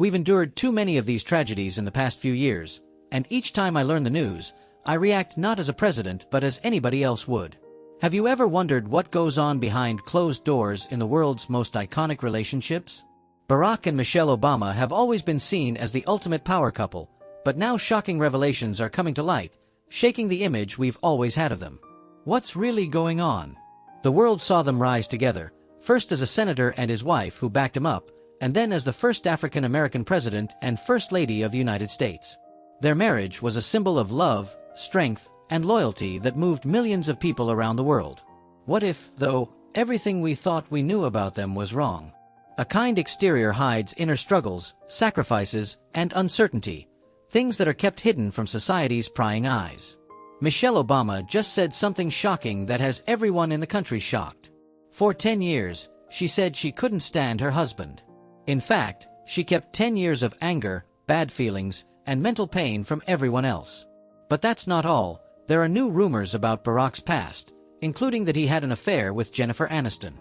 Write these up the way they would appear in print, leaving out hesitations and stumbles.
We've endured too many of these tragedies in the past few years, and each time I learn the news, I react not as a president but as anybody else would. Have you ever wondered what goes on behind closed doors in the world's most iconic relationships? Barack and Michelle Obama have always been seen as the ultimate power couple, but now shocking revelations are coming to light, shaking the image we've always had of them. What's really going on? The world saw them rise together, first as a senator and his wife who backed him up, and then as the first African-American president and First Lady of the United States. Their marriage was a symbol of love, strength, and loyalty that moved millions of people around the world. What if, though, everything we thought we knew about them was wrong? A kind exterior hides inner struggles, sacrifices, and uncertainty, things that are kept hidden from society's prying eyes. Michelle Obama just said something shocking that has everyone in the country shocked. For 10 years, she said she couldn't stand her husband. In fact, she kept 10 years of anger, bad feelings, and mental pain from everyone else. But that's not all. There are new rumors about Barack's past, including that he had an affair with Jennifer Aniston.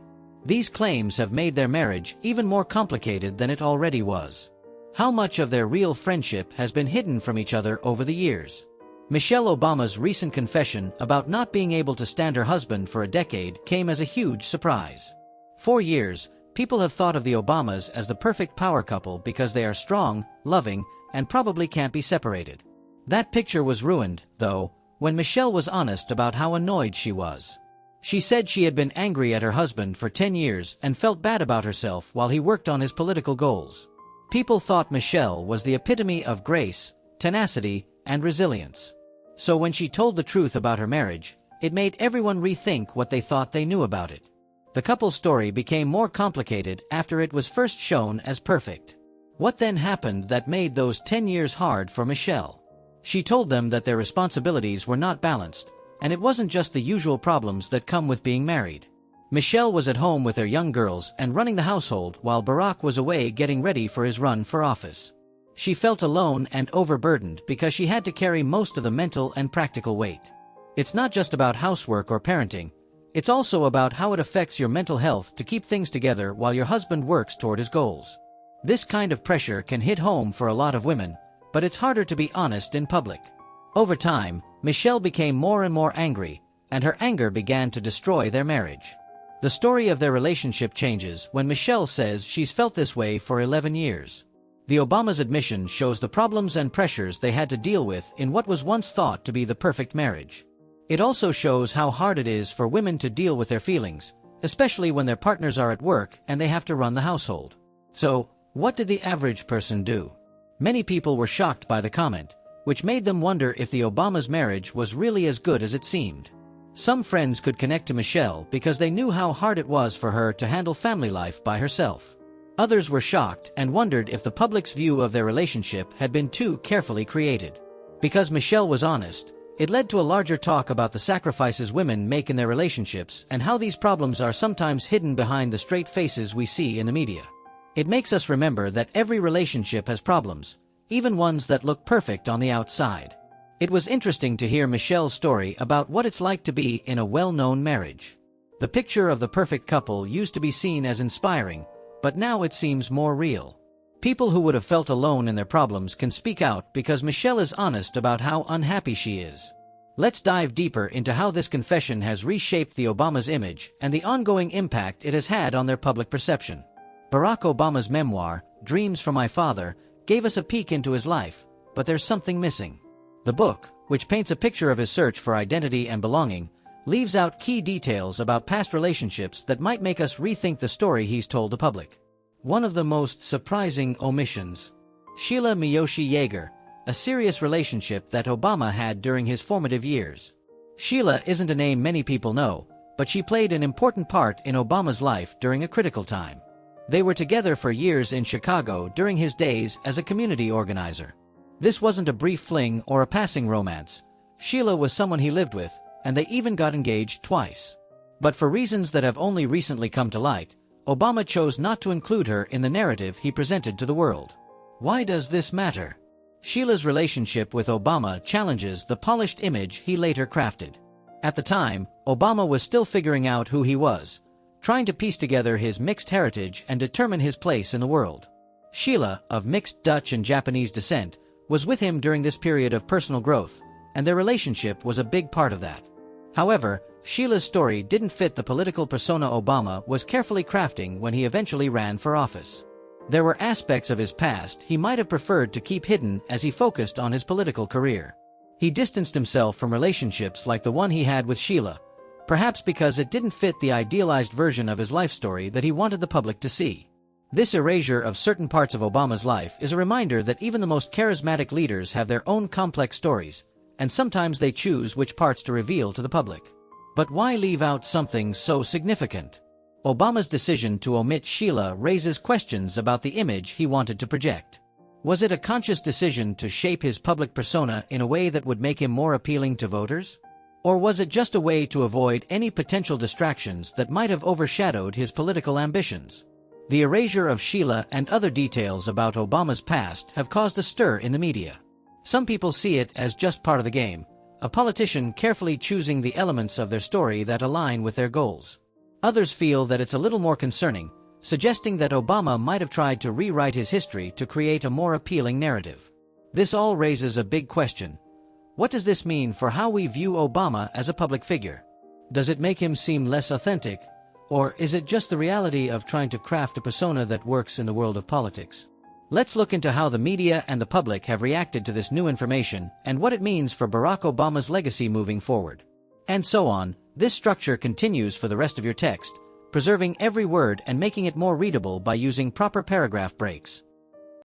These claims have made their marriage even more complicated than it already was. How much of their real friendship has been hidden from each other over the years? Michelle Obama's recent confession about not being able to stand her husband for a decade came as a huge surprise. For years, people have thought of the Obamas as the perfect power couple because they are strong, loving, and probably can't be separated. That picture was ruined, though, when Michelle was honest about how annoyed she was. She said she had been angry at her husband for 10 years and felt bad about herself while he worked on his political goals. People thought Michelle was the epitome of grace, tenacity, and resilience. So when she told the truth about her marriage, it made everyone rethink what they thought they knew about it. The couple's story became more complicated after it was first shown as perfect. What then happened that made those 10 years hard for Michelle? She told them that their responsibilities were not balanced, and it wasn't just the usual problems that come with being married. Michelle was at home with her young girls and running the household while Barack was away getting ready for his run for office. She felt alone and overburdened because she had to carry most of the mental and practical weight. It's not just about housework or parenting, it's also about how it affects your mental health to keep things together while your husband works toward his goals. This kind of pressure can hit home for a lot of women, but it's harder to be honest in public. Over time, Michelle became more and more angry, and her anger began to destroy their marriage. The story of their relationship changes when Michelle says she's felt this way for 11 years. The Obamas' admission shows the problems and pressures they had to deal with in what was once thought to be the perfect marriage. It also shows how hard it is for women to deal with their feelings, especially when their partners are at work and they have to run the household. So, what did the average person do? Many people were shocked by the comment, which made them wonder if the Obamas' marriage was really as good as it seemed. Some friends could connect to Michelle because they knew how hard it was for her to handle family life by herself. Others were shocked and wondered if the public's view of their relationship had been too carefully created. Because Michelle was honest, it led to a larger talk about the sacrifices women make in their relationships and how these problems are sometimes hidden behind the straight faces we see in the media. It makes us remember that every relationship has problems, even ones that look perfect on the outside. It was interesting to hear Michelle's story about what it's like to be in a well-known marriage. The picture of the perfect couple used to be seen as inspiring, but now it seems more real. People who would have felt alone in their problems can speak out because Michelle is honest about how unhappy she is. Let's dive deeper into how this confession has reshaped the Obamas' image and the ongoing impact it has had on their public perception. Barack Obama's memoir, Dreams from My Father, gave us a peek into his life, but there's something missing. The book, which paints a picture of his search for identity and belonging, leaves out key details about past relationships that might make us rethink the story he's told the public. One of the most surprising omissions. Sheila Miyoshi Yeager, a serious relationship that Obama had during his formative years. Sheila isn't a name many people know, but she played an important part in Obama's life during a critical time. They were together for years in Chicago during his days as a community organizer. This wasn't a brief fling or a passing romance. Sheila was someone he lived with, and they even got engaged twice. But for reasons that have only recently come to light, Obama chose not to include her in the narrative he presented to the world. Why does this matter? Sheila's relationship with Obama challenges the polished image he later crafted. At the time, Obama was still figuring out who he was, trying to piece together his mixed heritage and determine his place in the world. Sheila, of mixed Dutch and Japanese descent, was with him during this period of personal growth, and their relationship was a big part of that. However, Sheila's story didn't fit the political persona Obama was carefully crafting when he eventually ran for office. There were aspects of his past he might have preferred to keep hidden as he focused on his political career. He distanced himself from relationships like the one he had with Sheila, perhaps because it didn't fit the idealized version of his life story that he wanted the public to see. This erasure of certain parts of Obama's life is a reminder that even the most charismatic leaders have their own complex stories, and sometimes they choose which parts to reveal to the public. But why leave out something so significant? Obama's decision to omit Sheila raises questions about the image he wanted to project. Was it a conscious decision to shape his public persona in a way that would make him more appealing to voters? Or was it just a way to avoid any potential distractions that might have overshadowed his political ambitions? The erasure of Sheila and other details about Obama's past have caused a stir in the media. Some people see it as just part of the game, a politician carefully choosing the elements of their story that align with their goals. Others feel that it's a little more concerning, suggesting that Obama might have tried to rewrite his history to create a more appealing narrative. This all raises a big question. What does this mean for how we view Obama as a public figure? Does it make him seem less authentic, or is it just the reality of trying to craft a persona that works in the world of politics? Let's look into how the media and the public have reacted to this new information and what it means for Barack Obama's legacy moving forward. And so on. This structure continues for the rest of your text, preserving every word and making it more readable by using proper paragraph breaks.